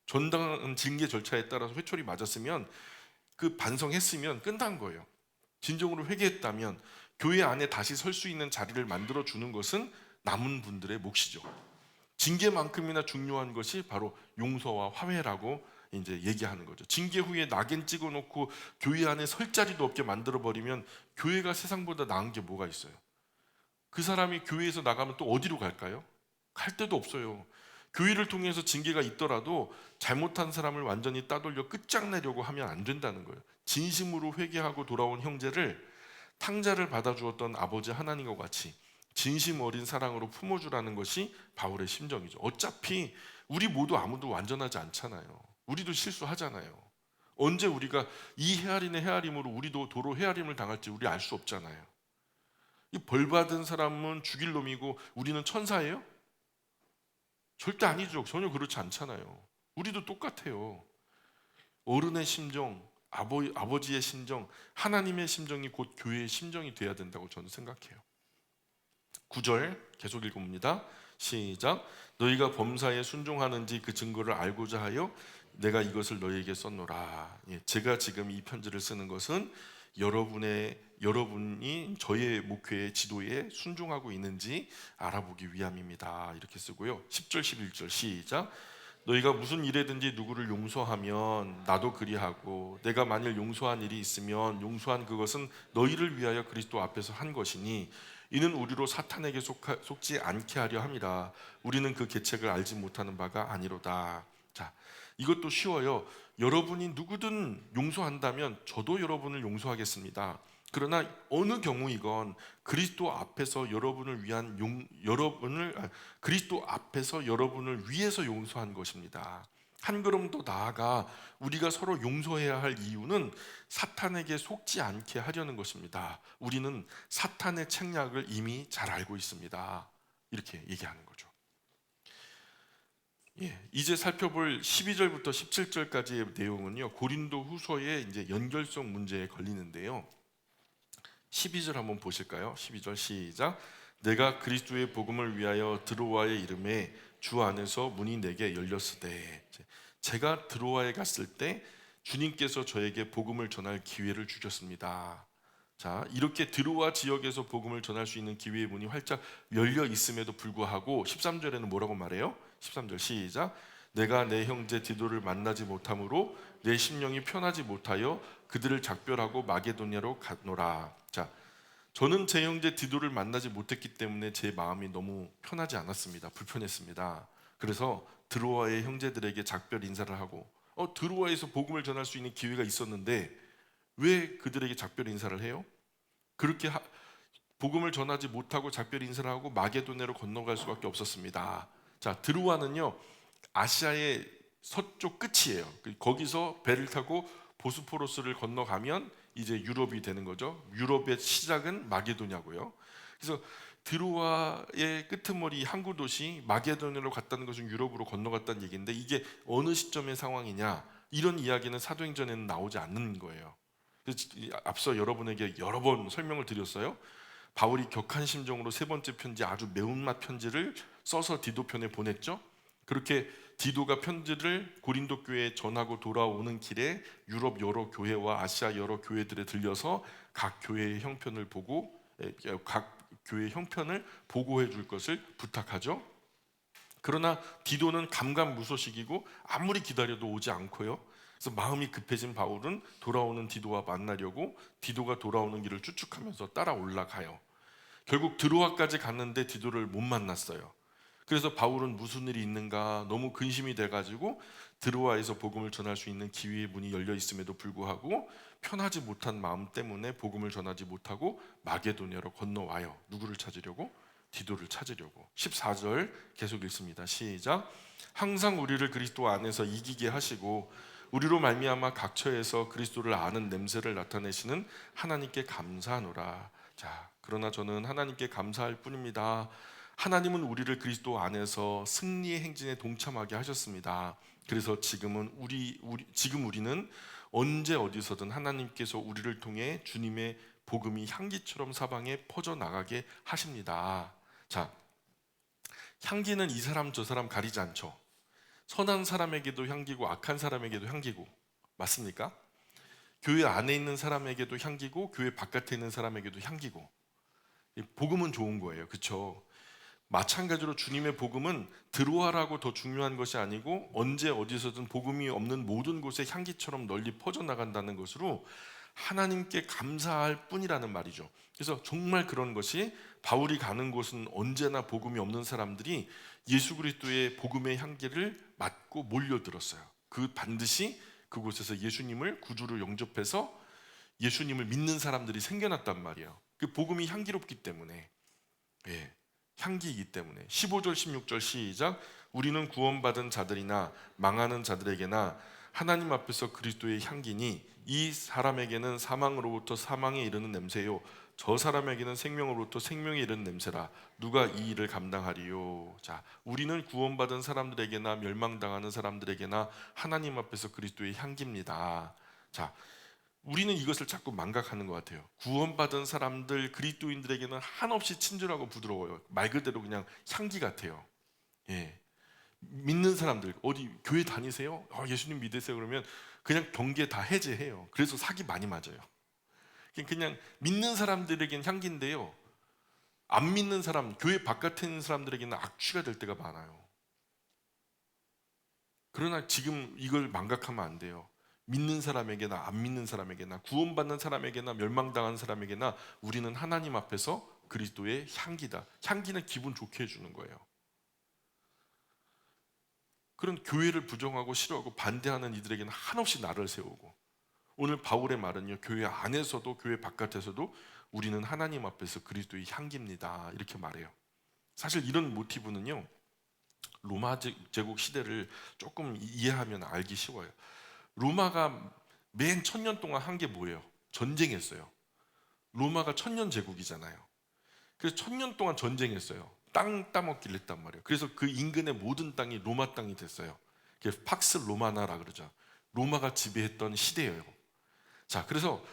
전당한 징계 절차에 따라서 회초리 맞았으면, 그 반성했으면 끝난 거예요. 진정으로 회개했다면 교회 안에 다시 설 수 있는 자리를 만들어 주는 것은 남은 분들의 몫이죠. 징계만큼이나 중요한 것이 바로 용서와 화해라고 이제 얘기하는 거죠. 징계 후에 낙인 찍어 놓고 교회 안에 설 자리도 없게 만들어 버리면 교회가 세상보다 나은 게 뭐가 있어요? 그 사람이 교회에서 나가면 또 어디로 갈까요? 갈 데도 없어요. 교회를 통해서 징계가 있더라도 잘못한 사람을 완전히 따돌려 끝장내려고 하면 안 된다는 거예요. 진심으로 회개하고 돌아온 형제를 탕자를 받아주었던 아버지 하나님과 같이 진심 어린 사랑으로 품어주라는 것이 바울의 심정이죠. 어차피 우리 모두 아무도 완전하지 않잖아요. 우리도 실수하잖아요. 언제 우리가 이 헤아림의 헤아림으로 우리도 도로 헤아림을 당할지 우리 알 수 없잖아요. 이 벌 받은 사람은 죽일 놈이고 우리는 천사예요? 절대 아니죠. 전혀 그렇지 않잖아요. 우리도 똑같아요. 어른의 심정, 아버지의 심정, 하나님의 심정이 곧 교회의 심정이 돼야 된다고 저는 생각해요. 9절 계속 읽어봅니다. 시작. 너희가 범사에 순종하는지 그 증거를 알고자 하여 내가 이것을 너희에게 썼노라. 제가 지금 이 편지를 쓰는 것은 여러분이 저의 목회의 지도에 순종하고 있는지 알아보기 위함입니다. 이렇게 쓰고요. 10절 11절 시작. 너희가 무슨 일에든지 누구를 용서하면 나도 그리하고 내가 만일 용서한 일이 있으면 용서한 그것은 너희를 위하여 그리스도 앞에서 한 것이니 이는 우리로 사탄에게 속지 않게 하려 함이라. 우리는 그 계책을 알지 못하는 바가 아니로다. 자, 이것도 쉬워요. 여러분이 누구든 용서한다면 저도 여러분을 용서하겠습니다. 그러나 어느 경우이건 그리스도 앞에서 그리스도 앞에서 여러분을 위해서 용서한 것입니다. 한 걸음 더 나아가 우리가 서로 용서해야 할 이유는 사탄에게 속지 않게 하려는 것입니다. 우리는 사탄의 책략을 이미 잘 알고 있습니다. 이렇게 얘기하는 거죠. 이제 살펴볼 12절부터 17절까지의 내용은요, 고린도 후서의 이제 연결성 문제에 걸리는데요. 12절 한번 보실까요? 12절 시작. 내가 그리스도의 복음을 위하여 드로아에 이름에 주 안에서 문이 내게 열렸으되. 제가 드로아에 갔을 때 주님께서 저에게 복음을 전할 기회를 주셨습니다. 자, 이렇게 드로아 지역에서 복음을 전할 수 있는 기회의 문이 활짝 열려 있음에도 불구하고 13절에는 뭐라고 말해요? 13절 시작. 내가 내 형제 디도를 만나지 못함으로 내 심령이 편하지 못하여 그들을 작별하고 마게도냐로 갔노라. 자, 저는 제 형제 디도를 만나지 못했기 때문에 제 마음이 너무 편하지 않았습니다. 불편했습니다. 그래서 드로아의 형제들에게 작별 인사를 하고 드로아에서 복음을 전할 수 있는 기회가 있었는데 왜 그들에게 작별 인사를 해요? 그렇게 복음을 전하지 못하고 작별 인사를 하고 마게도냐로 건너갈 수밖에 없었습니다. 자, 드로아는요 아시아의 서쪽 끝이에요. 거기서 배를 타고 보스포러스를 건너가면 이제 유럽이 되는 거죠. 유럽의 시작은 마게도냐고요. 그래서 드로아의 끄트머리 항구 도시 마게도냐로 갔다는 것은 유럽으로 건너갔다는 얘기인데 이게 어느 시점의 상황이냐, 이런 이야기는 사도행전에는 나오지 않는 거예요. 그래서 앞서 여러분에게 여러 번 설명을 드렸어요. 바울이 격한 심정으로 세 번째 편지, 아주 매운맛 편지를 써서 디도편에 보냈죠. 그렇게 디도가 편지를 고린도 교회에 전하고 돌아오는 길에 유럽 여러 교회와 아시아 여러 교회들에 들려서 각 교회의 형편을 보고해 줄 것을 부탁하죠. 그러나 디도는 감감무소식이고 아무리 기다려도 오지 않고요. 그래서 마음이 급해진 바울은 돌아오는 디도와 만나려고 디도가 돌아오는 길을 추측하면서 따라 올라가요. 결국 드로아까지 갔는데 디도를 못 만났어요. 그래서 바울은 무슨 일이 있는가 너무 근심이 돼가지고 드로아에서 복음을 전할 수 있는 기회의 문이 열려 있음에도 불구하고 편하지 못한 마음 때문에 복음을 전하지 못하고 마게도냐로 건너와요. 누구를 찾으려고? 디도를 찾으려고. 14절 계속 읽습니다. 시작. 항상 우리를 그리스도 안에서 이기게 하시고 우리로 말미암아 각처에서 그리스도를 아는 냄새를 나타내시는 하나님께 감사하노라. 자, 그러나 저는 하나님께 감사할 뿐입니다. 하나님은 우리를 그리스도 안에서 승리의 행진에 동참하게 하셨습니다. 그래서 지금 우리는 언제 어디서든 하나님께서 우리를 통해 주님의 복음이 향기처럼 사방에 퍼져 나가게 하십니다. 자, 향기는 이 사람 저 사람 가리지 않죠. 선한 사람에게도 향기고 악한 사람에게도 향기고, 맞습니까? 교회 안에 있는 사람에게도 향기고 교회 바깥에 있는 사람에게도 향기고. 복음은 좋은 거예요. 그렇죠? 마찬가지로 주님의 복음은 드로아라고 더 중요한 것이 아니고 언제 어디서든 복음이 없는 모든 곳에 향기처럼 널리 퍼져나간다는 것으로 하나님께 감사할 뿐이라는 말이죠. 그래서 정말 그런 것이 바울이 가는 곳은 언제나 복음이 없는 사람들이 예수 그리스도의 복음의 향기를 맡고 몰려들었어요. 반드시 그곳에서 예수님을 구주로 영접해서 예수님을 믿는 사람들이 생겨났단 말이에요. 그 복음이 향기롭기 때문에, 향기이기 때문에. 15절 16절 시작. 우리는 구원받은 자들이나 망하는 자들에게나 하나님 앞에서 그리스도의 향기니 이 사람에게는 사망으로부터 사망에 이르는 냄새요 저 사람에게는 생명으로부터 생명에 이르는 냄새라. 누가 이 일을 감당하리요? 자, 우리는 구원받은 사람들에게나 멸망당하는 사람들에게나 하나님 앞에서 그리스도의 향기입니다. 자, 우리는 이것을 자꾸 망각하는 것 같아요. 구원받은 사람들 그리스도인들에게는 한없이 친절하고 부드러워요. 말 그대로 그냥 향기 같아요. 예. 믿는 사람들 어디 교회 다니세요? 예수님 믿으세요? 그러면 그냥 경계 다 해제해요. 그래서 사기 많이 맞아요. 그냥 믿는 사람들에게는 향기인데요, 안 믿는 사람, 교회 바깥에 있는 사람들에게는 악취가 될 때가 많아요. 그러나 지금 이걸 망각하면 안 돼요. 믿는 사람에게나 안 믿는 사람에게나 구원받는 사람에게나 멸망당한 사람에게나 우리는 하나님 앞에서 그리스도의 향기다. 향기는 기분 좋게 해주는 거예요. 그런 교회를 부정하고 싫어하고 반대하는 이들에게는 한없이 나를 세우고, 오늘 바울의 말은요, 교회 안에서도 교회 바깥에서도 우리는 하나님 앞에서 그리스도의 향기입니다, 이렇게 말해요. 사실 이런 모티브는요, 로마 제국 시대를 조금 이해하면 알기 쉬워요. 로마가 맨 1000년 동안 한 게 뭐예요? 전쟁했어요. 로마가 1000년 제국이잖아요. 그래서 1000년 동안 전쟁했어요. 땅 따먹기를 했단 말이에요. 그래서 그 인근의 모든 땅이 로마 땅이 됐어요. 그게 팍스 로마나라 그러죠. 로마가 지배했던 시대예요. 자, 그래서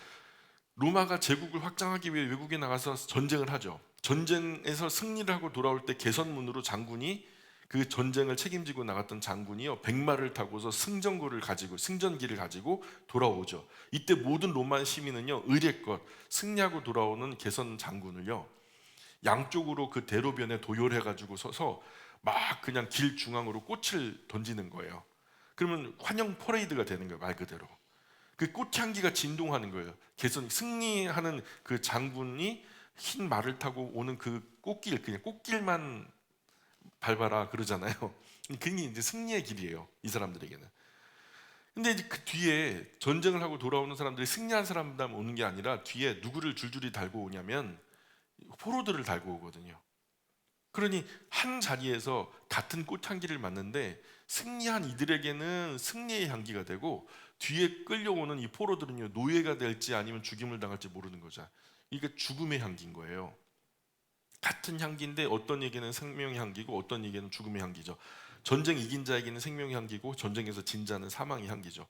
로마가 제국을 확장하기 위해 외국에 나가서 전쟁을 하죠. 전쟁에서 승리를 하고 돌아올 때 개선문으로 장군이, 그 전쟁을 책임지고 나갔던 장군이요, 백마를 타고서 승전기를 가지고 돌아오죠. 이때 모든 로마 시민은요, 의례껏 승리하고 돌아오는 개선 장군을요, 양쪽으로 그 대로변에 도열해 가지고 서서 막 그냥 길 중앙으로 꽃을 던지는 거예요. 그러면 환영 퍼레이드가 되는 거예요, 말 그대로. 그 꽃향기가 진동하는 거예요. 개선 승리하는 그 장군이 흰 말을 타고 오는 그 꽃길, 그냥 꽃길만 밟아라 그러잖아요. 그게 이제 승리의 길이에요, 이 사람들에게는. 근데 이제 그 뒤에 전쟁을 하고 돌아오는 사람들이 승리한 사람만 오는 게 아니라 뒤에 누구를 줄줄이 달고 오냐면 포로들을 달고 오거든요. 그러니 한 자리에서 같은 꽃향기를 맡는데 승리한 이들에게는 승리의 향기가 되고, 뒤에 끌려오는 이 포로들은요, 노예가 될지 아니면 죽임을 당할지 모르는 거죠. 이게 죽음의 향기인 거예요. 같은 향기인데 어떤 에게는 생명의 향기고 어떤 에게는 죽음의 향기죠. 전쟁 이긴 자에게는 생명의 향기고 전쟁에서 진 자는 사망의 향기죠.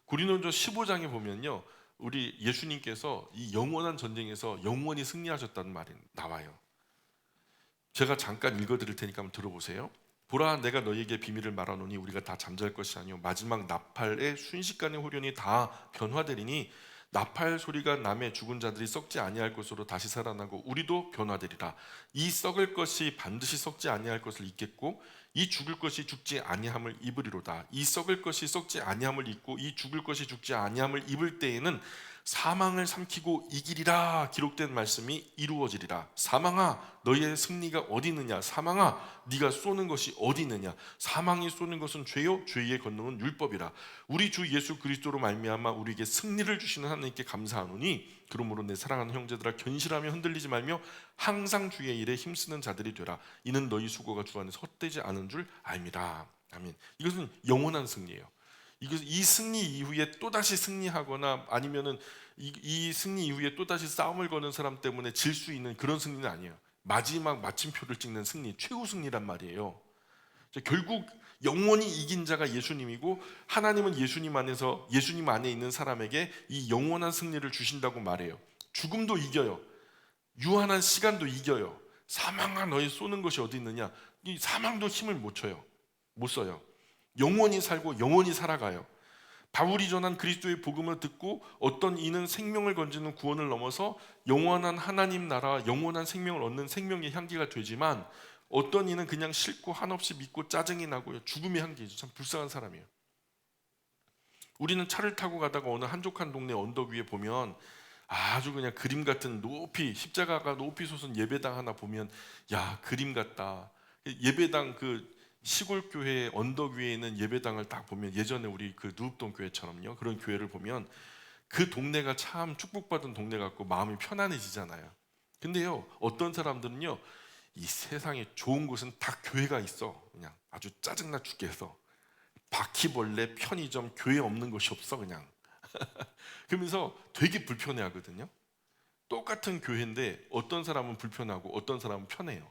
고린도전서 15장에 보면요, 우리 예수님께서 이 영원한 전쟁에서 영원히 승리하셨다는 말이 나와요. 제가 잠깐 읽어드릴 테니까 한번 들어보세요. 보라, 내가 너희에게 비밀을 말하노니 우리가 다 잠잘 것이 아니요 마지막 나팔의 순식간에 후련히 다 변화되리니, 나팔 소리가 남의 죽은 자들이 썩지 아니할 것으로 다시 살아나고 우리도 변화되리라. 이 썩을 것이 반드시 썩지 아니할 것을 입겠고 이 죽을 것이 죽지 아니함을 입으리로다. 이 썩을 것이 썩지 아니함을 입고 이 죽을 것이 죽지 아니함을 입을 때에는 사망을 삼키고 이기리라 기록된 말씀이 이루어지리라. 사망아, 너의 승리가 어디 있느냐? 사망아, 네가 쏘는 것이 어디 있느냐? 사망이 쏘는 것은 죄요, 죄의 권능은 율법이라. 우리 주 예수 그리스도로 말미암아 우리에게 승리를 주시는 하나님께 감사하노니, 그러므로 내 사랑하는 형제들아, 견실하며 흔들리지 말며 항상 주의 일에 힘쓰는 자들이 되라. 이는 너희 수고가 주 안에서 헛되지 않은 줄 압니다. 아멘. 이것은 영원한 승리예요. 이 승리 이후에 또다시 승리하거나 아니면은 이 승리 이후에 또다시 싸움을 거는 사람 때문에 질 수 있는 그런 승리는 아니에요. 마지막 마침표를 찍는 승리, 최후 승리란 말이에요. 결국 영원히 이긴 자가 예수님이고, 하나님은 예수님 안에 있는 사람에게 이 영원한 승리를 주신다고 말해요. 죽음도 이겨요. 유한한 시간도 이겨요. 사망아, 너희 쏘는 것이 어디 있느냐? 이 사망도 힘을 못 쳐요. 못 써요. 영원히 살고 영원히 살아가요. 바울이 전한 그리스도의 복음을 듣고 어떤 이는 생명을 건지는 구원을 넘어서 영원한 하나님 나라, 영원한 생명을 얻는 생명의 향기가 되지만, 어떤 이는 그냥 싫고 한없이 믿고 짜증이 나고요, 죽음의 향기죠. 참 불쌍한 사람이에요. 우리는 차를 타고 가다가 어느 한적한 동네 언덕 위에 보면 아주 그냥 그림 같은 높이 십자가가 높이 솟은 예배당 하나 보면, 야, 그림 같다. 예배당, 그 시골 교회 언덕 위에 있는 예배당을 딱 보면, 예전에 우리 그 누읍동 교회처럼요, 그런 교회를 보면 그 동네가 참 축복받은 동네 같고 마음이 편안해지잖아요. 근데요, 어떤 사람들은요, 이 세상에 좋은 곳은 다 교회가 있어. 그냥 아주 짜증나 죽게 해서 바퀴벌레, 편의점, 교회 없는 곳이 없어 그냥. 그러면서 되게 불편해 하거든요. 똑같은 교회인데 어떤 사람은 불편하고 어떤 사람은 편해요.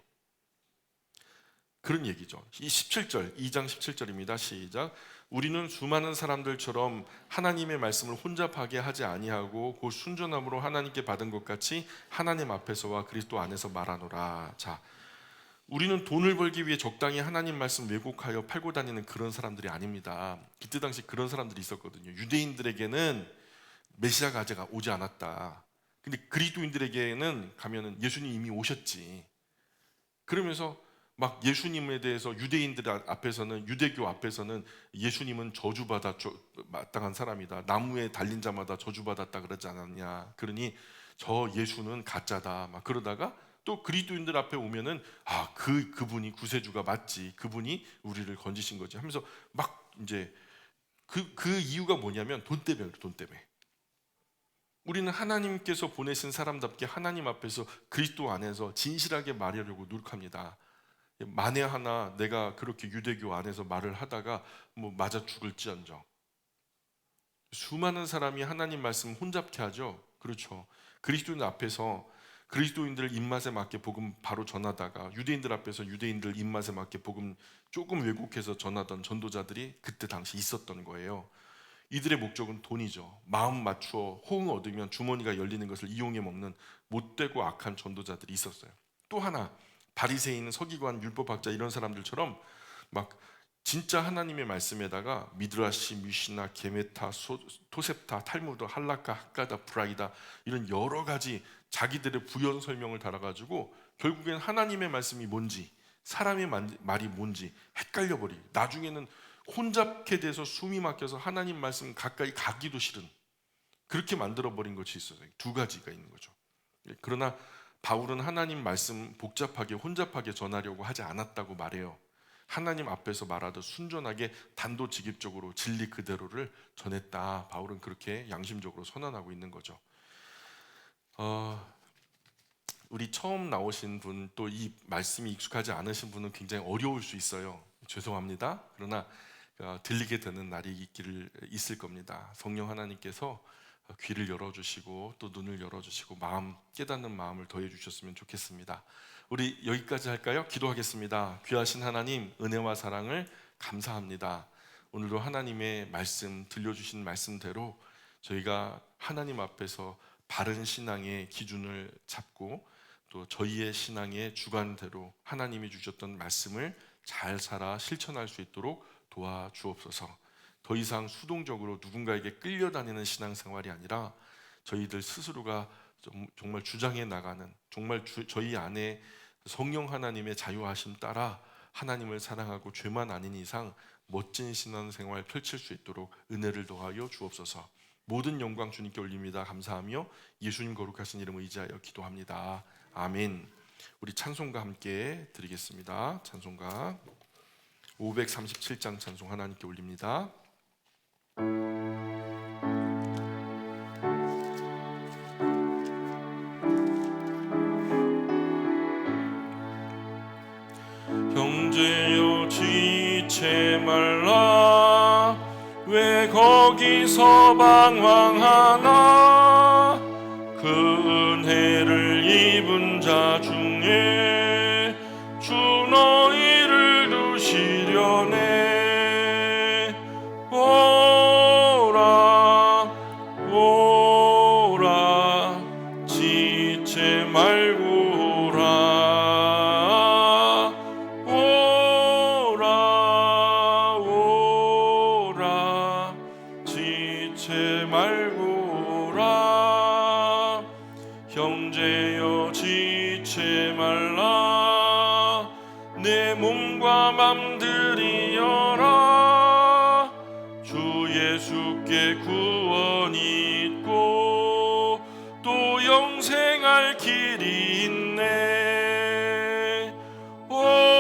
그런 얘기죠. 이 17절, 2장 17절입니다. 시작. 우리는 수많은 사람들처럼 하나님의 말씀을 혼잡하게 하지 아니하고 곧 순전함으로 하나님께 받은 것 같이 하나님 앞에서와 그리스도 안에서 말하노라. 자, 우리는 돈을 벌기 위해 적당히 하나님 말씀 왜곡하여 팔고 다니는 그런 사람들이 아닙니다. 그때 당시 그런 사람들이 있었거든요. 유대인들에게는 메시아가 아직 오지 않았다. 근데 그리스도인들에게는 가면은 예수님 이미 오셨지. 그러면서 막 예수님에 대해서 유대인들 앞에서는, 유대교 앞에서는 예수님은 저주받아 마땅한 사람이다. 나무에 달린 자마다 저주받았다 그러지 않았냐. 그러니 저 예수는 가짜다. 막 그러다가 또 그리스도인들 앞에 오면은 그분이 구세주가 맞지. 그분이 우리를 건지신 거지 하면서 막 이제 그 이유가 뭐냐면 돈 때문에, 돈 때문에. 우리는 하나님께서 보내신 사람답게 하나님 앞에서 그리스도 안에서 진실하게 말하려고 노력합니다. 만에 하나 내가 그렇게 유대교 안에서 말을 하다가 뭐 맞아 죽을지언정. 수많은 사람이 하나님 말씀 혼잡케 하죠. 그렇죠. 그리스도인 앞에서 그리스도인들 입맛에 맞게 복음 바로 전하다가 유대인들 앞에서 유대인들 입맛에 맞게 복음 조금 왜곡해서 전하던 전도자들이 그때 당시 있었던 거예요. 이들의 목적은 돈이죠. 마음 맞추어 호응 얻으면 주머니가 열리는 것을 이용해 먹는 못되고 악한 전도자들이 있었어요. 또 하나, 바리새인, 서기관, 율법학자 이런 사람들처럼 막 진짜 하나님의 말씀에다가 미드라시, 미시나, 게메타, 토셉타, 탈무드, 할라카, 학가다, 브라이다 이런 여러 가지 자기들의 부연 설명을 달아가지고 결국엔 하나님의 말씀이 뭔지 사람의 말이 뭔지 헷갈려 버리. 나중에는 혼잡게 돼서 숨이 막혀서 하나님 말씀 가까이 가기도 싫은 그렇게 만들어 버린 것이 있어요. 두 가지가 있는 거죠. 그러나 바울은 하나님 말씀 복잡하게 혼잡하게 전하려고 하지 않았다고 말해요. 하나님 앞에서 말하듯 순전하게 단도직입적으로 진리 그대로를 전했다. 바울은 그렇게 양심적으로 선언하고 있는 거죠. 우리 처음 나오신 분, 또 이 말씀이 익숙하지 않으신 분은 굉장히 어려울 수 있어요. 죄송합니다. 그러나 들리게 되는 날이 있을 겁니다. 성령 하나님께서 귀를 열어주시고 또 눈을 열어주시고 마음 깨닫는 마음을 더해 주셨으면 좋겠습니다. 우리 여기까지 할까요? 기도하겠습니다. 귀하신 하나님, 은혜와 사랑을 감사합니다. 오늘도 하나님의 말씀 들려주신 말씀대로 저희가 하나님 앞에서 바른 신앙의 기준을 잡고 또 저희의 신앙의 주관대로 하나님이 주셨던 말씀을 잘 살아 실천할 수 있도록 도와주옵소서. 더 이상 수동적으로 누군가에게 끌려다니는 신앙생활이 아니라 저희들 스스로가 정말 주장해 나가는, 정말 저희 안에 성령 하나님의 자유하심 따라 하나님을 사랑하고 죄만 아닌 이상 멋진 신앙생활 펼칠 수 있도록 은혜를 더하여 주옵소서. 모든 영광 주님께 올립니다. 감사하며 예수님 거룩하신 이름을 의지하여 기도합니다. 아멘. 우리 찬송가 함께 드리겠습니다. 찬송가 537장 찬송 하나님께 올립니다. 형제여 지체 말라 왜 거기서 방황하나 그 은혜를 입은 자 중에 주 너희를 두시려네 오라 오라 지체 말고 오라 오라 오라 지체 말고 오라 형제여 지체 말라 내 몸과 맘들이여라 주 예수께 구원이 있고 또 영생할 길이 있네 오라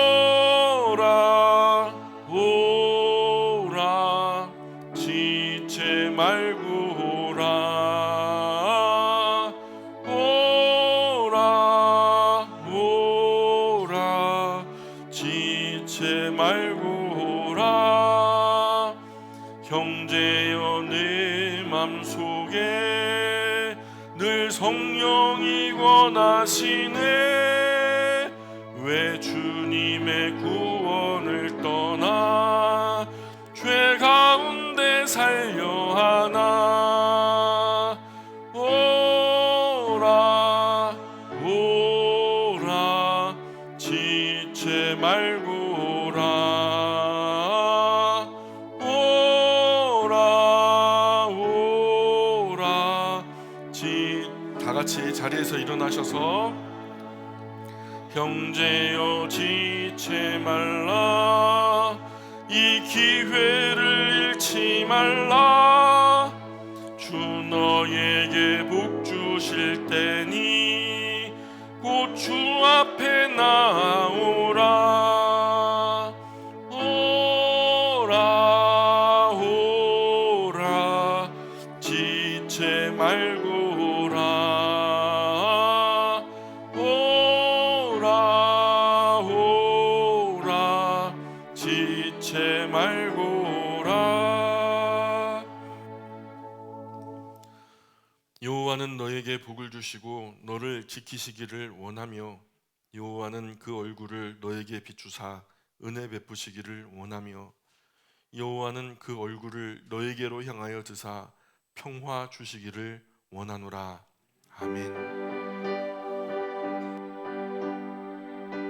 오라 지체 말고 오라 오라 오라 속에 늘 성령이 권하시네. 왜 주님의 구원을 떠나 죄 가운데 살려 하나. 오라 오라 지체 말고 오라. 오라 오라 다 같이 자리에서 일어나셔서 형제여 지체 말라. 이 기회를 잃지 말라. 주 너에게 복 주실 때니 곧 주 앞에 나오라. 오라 오라 지체 말고 오라. 오라 오라 지체 말고 오라. 여호와는 너에게 복을 주시고 너를 지키시기를 원하며 여호와는 그 얼굴을 너에게 비추사 은혜 베푸시기를 원하며 여호와는 그 얼굴을 너에게로 향하여 드사 평화 주시기를 원하노라. 아멘.